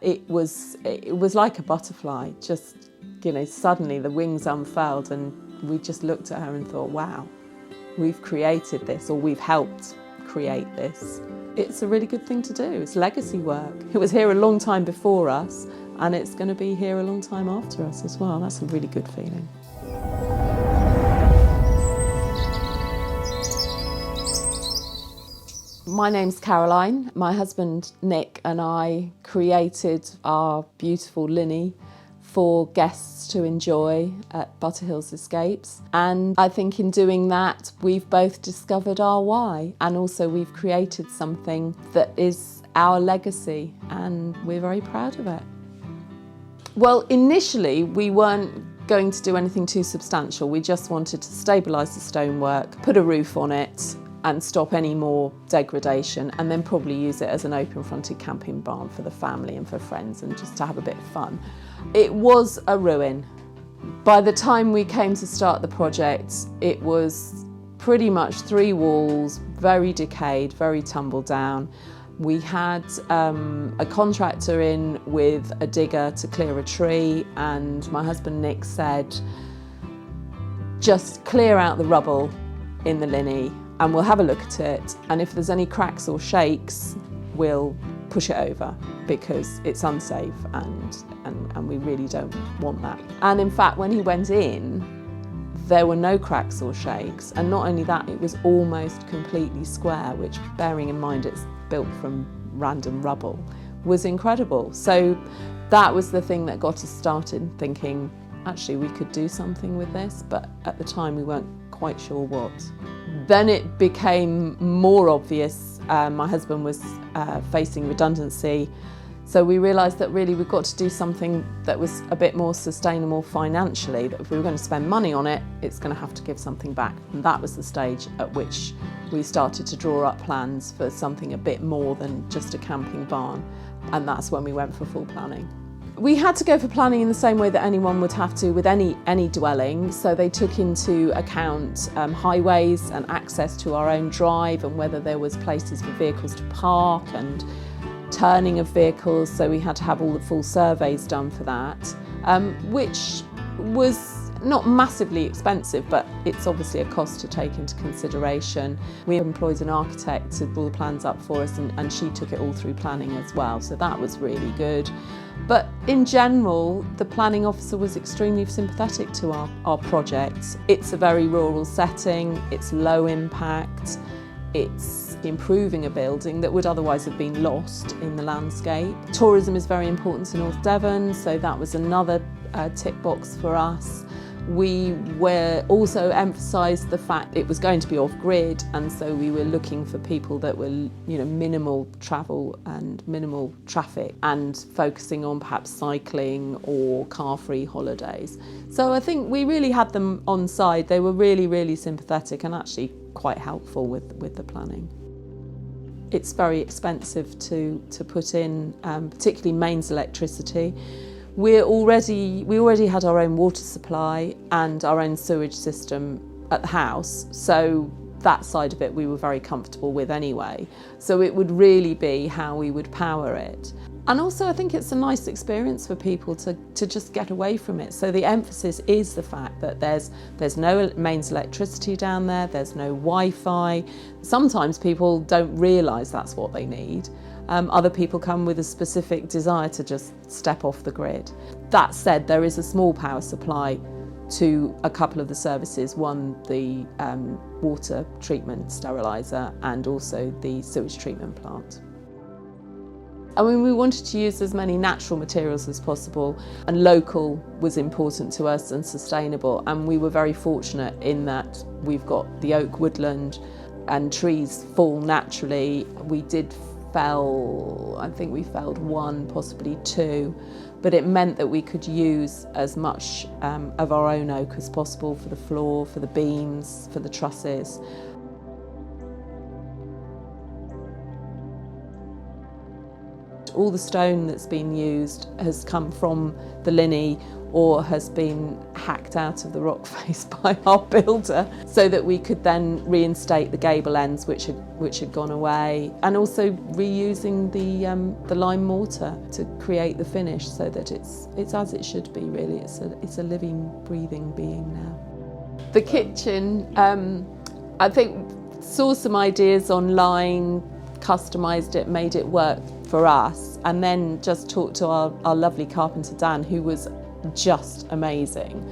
It was like a butterfly, just, suddenly the wings unfurled and we just looked at her and thought, wow, we've created this, or we've helped create this. It's a really good thing to do. It's legacy work. It was here a long time before us, and it's going to be here a long time after us as well. That's a really good feeling. My name's Caroline. My husband Nick and I created our beautiful Linhay for guests to enjoy at Butterhills Escapes. And I think in doing that, we've both discovered our why, and also we've created something that is our legacy, and we're very proud of it. Well, initially we weren't going to do anything too substantial. We just wanted to stabilise the stonework, put a roof on it, and stop any more degradation, and then probably use it as an open-fronted camping barn for the family and for friends, and just to have a bit of fun. It was a ruin. By the time we came to start the project, it was pretty much 3 walls, very decayed, very tumbled down. We had a contractor in with a digger to clear a tree, and my husband Nick said, just clear out the rubble in the Linhay and we'll have a look at it, and if there's any cracks or shakes, we'll push it over, because it's unsafe and we really don't want that. And in fact, when he went in, there were no cracks or shakes, and not only that, it was almost completely square, which, bearing in mind it's built from random rubble, was incredible. So that was the thing that got us started thinking, actually we could do something with this, but at the time we weren't quite sure what. Then it became more obvious. My husband was facing redundancy, so we realised that really we've got to do something that was a bit more sustainable financially, that if we were going to spend money on it, it's going to have to give something back. And that was the stage at which we started to draw up plans for something a bit more than just a camping barn, and that's when we went for full planning. We had to go for planning in the same way that anyone would have to with any dwelling, so they took into account highways and access to our own drive, and whether there was places for vehicles to park and turning of vehicles, so we had to have all the full surveys done for that, which was not massively expensive, but it's obviously a cost to take into consideration. We employed an architect to draw the plans up for us, and she took it all through planning as well, so that was really good. But in general, the planning officer was extremely sympathetic to our project. It's a very rural setting, it's low impact, it's improving a building that would otherwise have been lost in the landscape. Tourism is very important to North Devon, so that was another tick box for us. We were also emphasised the fact it was going to be off-grid, and so we were looking for people that were, minimal travel and minimal traffic, and focusing on perhaps cycling or car-free holidays. So I think we really had them on side. They were really, really sympathetic and actually quite helpful with the planning. It's very expensive to put in, particularly mains electricity. We already had our own water supply and our own sewage system at the house, so that side of it we were very comfortable with anyway. So it would really be how we would power it. And also I think it's a nice experience for people to just get away from it. So the emphasis is the fact that there's no mains electricity down there, there's no Wi-Fi. Sometimes people don't realise that's what they need. Other people come with a specific desire to just step off the grid. That said, there is a small power supply to a couple of the services, one the water treatment steriliser and also the sewage treatment plant. I mean, we wanted to use as many natural materials as possible, and local was important to us and sustainable, and we were very fortunate in that we've got the oak woodland and trees fall naturally. We did I think we felled 1, possibly 2, but it meant that we could use as much of our own oak as possible for the floor, for the beams, for the trusses. all the stone that's been used has come from the Linhay or has been hacked out of the rock face by our builder, so that we could then reinstate the gable ends which had gone away, and also reusing the lime mortar to create the finish, so that it's as it should be really. It's a living, breathing being now. The kitchen, I think, saw some ideas online, customised it, made it work for us, and then just talked to our lovely carpenter Dan, who was just amazing.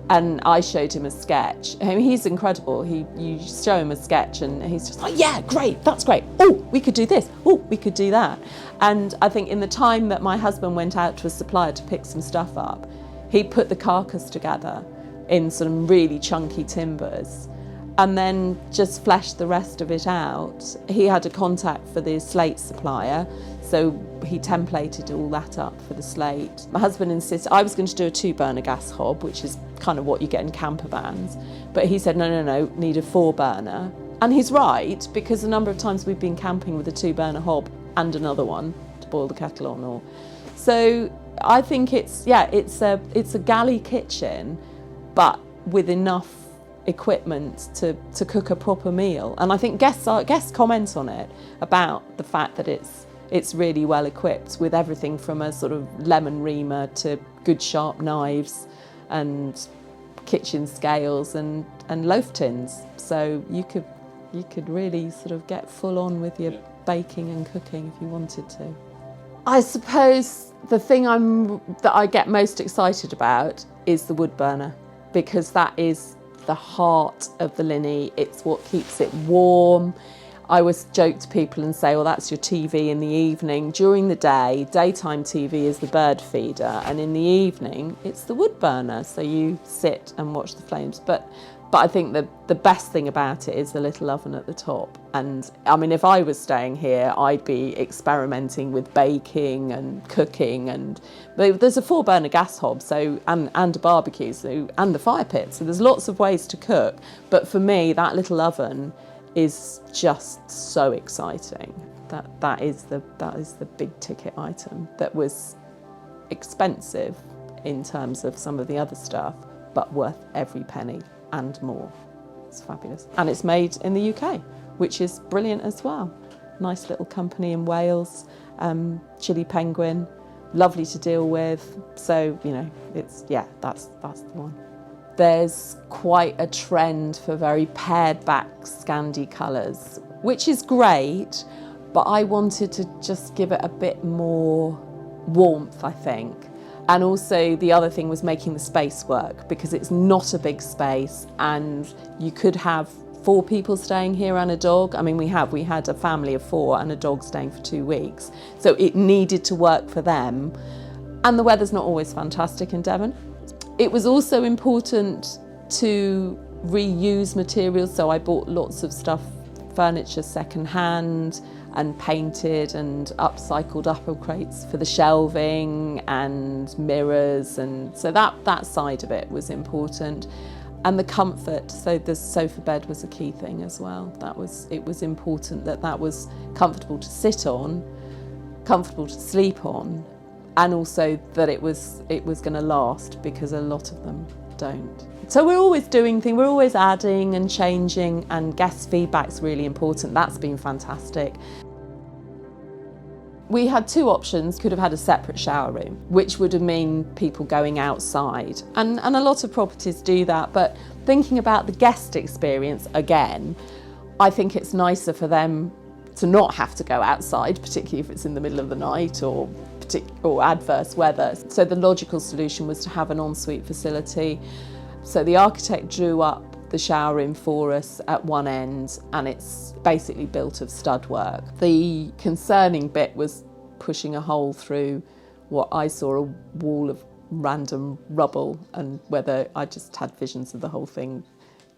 And I showed him a sketch. I mean, he's incredible. You show him a sketch and he's just like, yeah, great, that's great. Oh, we could do this. Oh, we could do that. And I think in the time that my husband went out to a supplier to pick some stuff up, he put the carcass together in some really chunky timbers and then just fleshed the rest of it out. He had a contact for the slate supplier, so he templated all that up for the slate. My husband insisted, I was going to do a 2-burner gas hob, which is kind of what you get in camper vans, but he said, no, need a 4-burner. And he's right, because a number of times we've been camping with a 2-burner hob and another one to boil the kettle on. So I think it's a galley kitchen, but with enough equipment to cook a proper meal. And I think guests comment on it about the fact that it's really well equipped with everything from a sort of lemon reamer to good sharp knives and kitchen scales and loaf tins. So you could really sort of get full on with your baking and cooking if you wanted to. I suppose the thing that I get most excited about is the wood burner, because that is the heart of the Linhay. It's what keeps it warm. I always joke to people and say, well, that's your TV in the evening. During the day, daytime TV is the bird feeder, and in the evening, it's the wood burner. So you sit and watch the flames. But I think the best thing about it is the little oven at the top. And I mean, if I was staying here, I'd be experimenting with baking and cooking. But there's a 4-burner gas hob, and a barbecue, and the fire pit. So there's lots of ways to cook. But for me, that little oven is just so exciting. That is the big ticket item that was expensive in terms of some of the other stuff, but worth every penny and more. It's fabulous. And it's made in the UK, which is brilliant as well. Nice little company in Wales, Chili Penguin, lovely to deal with. So, that's the one. There's quite a trend for very pared back Scandi colours, which is great, but I wanted to just give it a bit more warmth, I think. And also the other thing was making the space work, because it's not a big space and you could have 4 people staying here and a dog. I mean, we had a family of 4 and a dog staying for 2 weeks. So it needed to work for them. And the weather's not always fantastic in Devon. It was also important to reuse materials, so I bought lots of stuff, furniture second-hand, and painted and upcycled upper crates for the shelving and mirrors, and so that side of it was important. And the comfort, so the sofa bed was a key thing as well. It was important that was comfortable to sit on, comfortable to sleep on, and also that it was going to last, because a lot of them don't. So we're always doing things, we're always adding and changing, and guest feedback's really important. That's been fantastic. We had 2 options. Could have had a separate shower room, which would have meant people going outside. And a lot of properties do that, but thinking about the guest experience again, I think it's nicer for them to not have to go outside, particularly if it's in the middle of the night or adverse weather. So the logical solution was to have an ensuite facility. So the architect drew up the shower room for us at one end, and it's basically built of stud work. The concerning bit was pushing a hole through what I saw a wall of random rubble, and whether I just had visions of the whole thing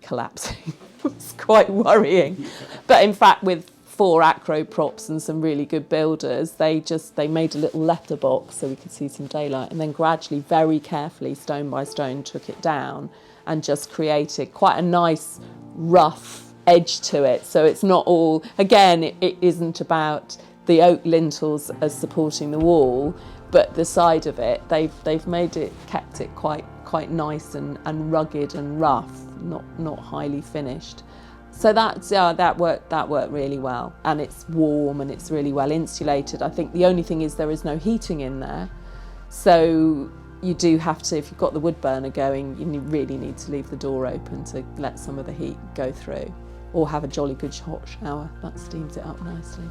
collapsing. It was quite worrying. But in fact, with 4 acro props and some really good builders, they made a little letterbox so we could see some daylight, and then gradually, very carefully, stone by stone, took it down and just created quite a nice rough edge to it. So it's not all, again, it isn't about the oak lintels as supporting the wall, but the side of it, they've made it, kept it quite nice and rugged and rough, not highly finished. So that worked really well, and it's warm and it's really well insulated. I think the only thing is there is no heating in there, so you do have to, if you've got the wood burner going, you really need to leave the door open to let some of the heat go through, or have a jolly good hot shower, that steams it up nicely.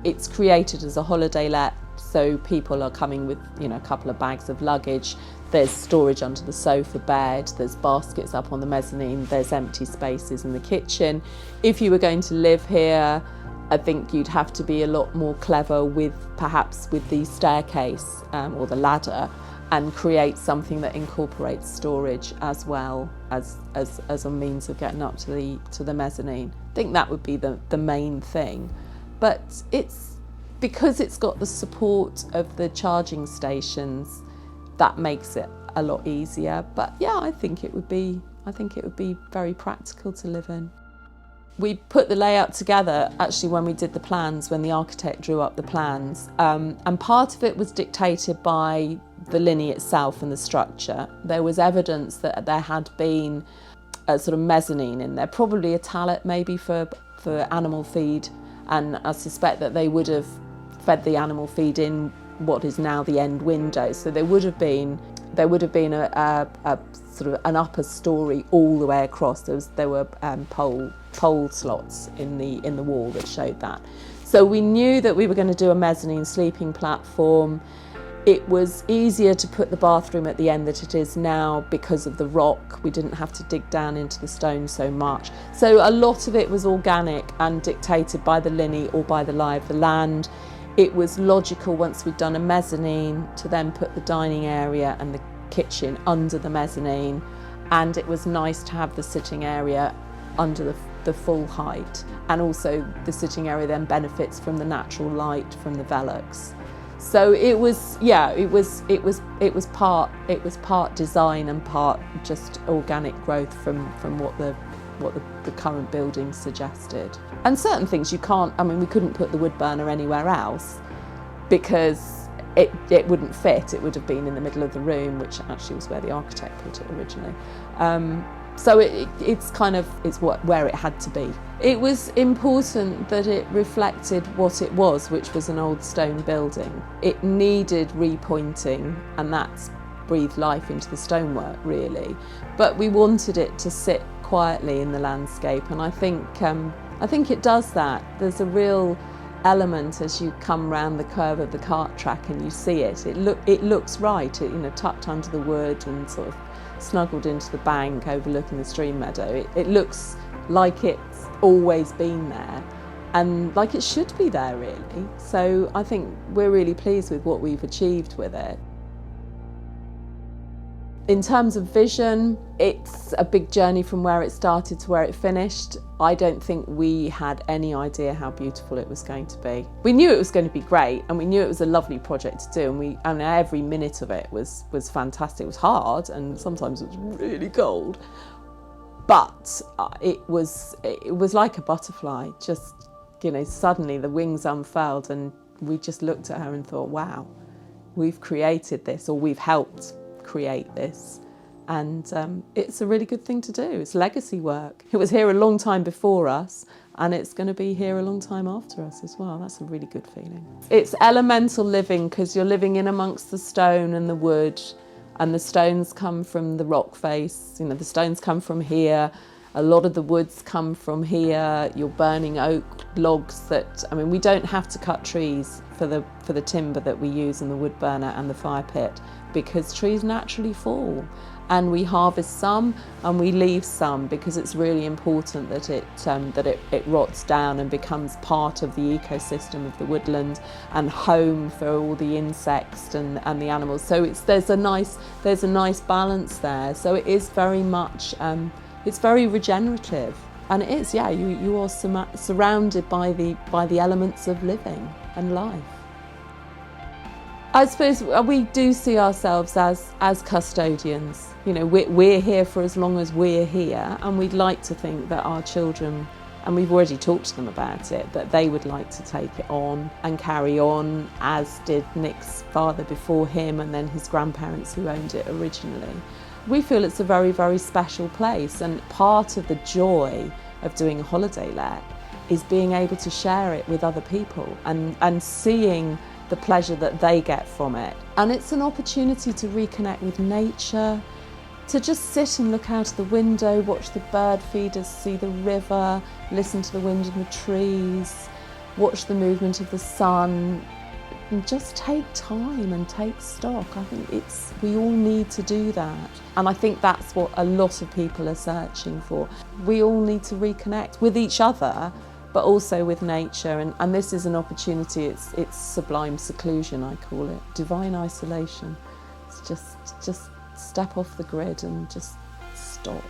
It's created as a holiday let, so people are coming with, a couple of bags of luggage. There's storage under the sofa bed, there's baskets up on the mezzanine, there's empty spaces in the kitchen. If you were going to live here, I think you'd have to be a lot more clever with the staircase or the ladder, and create something that incorporates storage as well as a means of getting up to the mezzanine. I think that would be the main thing. But because it's got the support of the charging stations, that makes it a lot easier. But yeah, I think it would be very practical to live in. We put the layout together actually when we did the plans, when the architect drew up the plans, and part of it was dictated by the Linhay itself and the structure. There was evidence that there had been a sort of mezzanine in there, probably a tallet maybe for animal feed, and I suspect that they would have fed the animal feed in what is now the end window. So there would have been a sort of an upper story all the way across. There were pole slots in the wall that showed that. So we knew that we were going to do a mezzanine sleeping platform. It was easier to put the bathroom at the end than it is now because of the rock. We didn't have to dig down into the stone so much. So a lot of it was organic and dictated by the Linhay or by the lie of the land. It was logical once we'd done a mezzanine to then put the dining area and the kitchen under the mezzanine, and it was nice to have the sitting area under the full height, and also the sitting area then benefits from the natural light from the velux. So it was part design and part just organic growth from what the current building suggested. And certain things we couldn't put the wood burner anywhere else because it wouldn't fit. It would have been in the middle of the room, which actually was where the architect put it originally. So it's where it had to be. It was important that it reflected what it was, which was an old stone building. It needed repointing, and that's breathed life into the stonework really. But we wanted it to sit quietly in the landscape, and I think it does that. There's a real element as you come round the curve of the cart track and you see it. It looks right. Tucked under the wood and sort of snuggled into the bank overlooking the stream meadow. It looks like it's always been there and like it should be there really. So I think we're really pleased with what we've achieved with it. In terms of vision, it's a big journey from where it started to where it finished. I don't think we had any idea how beautiful it was going to be. We knew it was going to be great, and we knew it was a lovely project to do, and every minute of it was fantastic. It was hard, and sometimes it was really cold, but it was like a butterfly. Just, suddenly the wings unfurled, and we just looked at her and thought, wow, we've created this, or we've helped create this, and it's a really good thing to do. It's legacy work. It was here a long time before us, and it's going to be here a long time after us as well. That's a really good feeling. It's elemental living because you're living in amongst the stone and the wood, and the stones come from the rock face. The stones come from here. A lot of the woods come from here. You're burning oak logs we don't have to cut trees for the timber that we use in the wood burner and the fire pit, because trees naturally fall, and we harvest some and we leave some because it's really important that it rots down and becomes part of the ecosystem of the woodland and home for all the insects and the animals. So there's a nice balance there. So it is very much it's very regenerative, and it is, you are surrounded by the elements of living and life. I suppose we do see ourselves as custodians. We're here for as long as we're here, and we'd like to think that our children And we've already talked to them about it, but they would like to take it on and carry on, as did Nick's father before him and then his grandparents who owned it originally. We feel it's a very, very special place, and part of the joy of doing a holiday let is being able to share it with other people and seeing the pleasure that they get from it. And it's an opportunity to reconnect with nature, to just sit and look out of the window, watch the bird feeders, see the river, listen to the wind in the trees, watch the movement of the sun, and just take time and take stock. I think we all need to do that. And I think that's what a lot of people are searching for. We all need to reconnect with each other, but also with nature. And this is an opportunity. It's sublime seclusion, I call it, divine isolation. It's just step off the grid and just stop.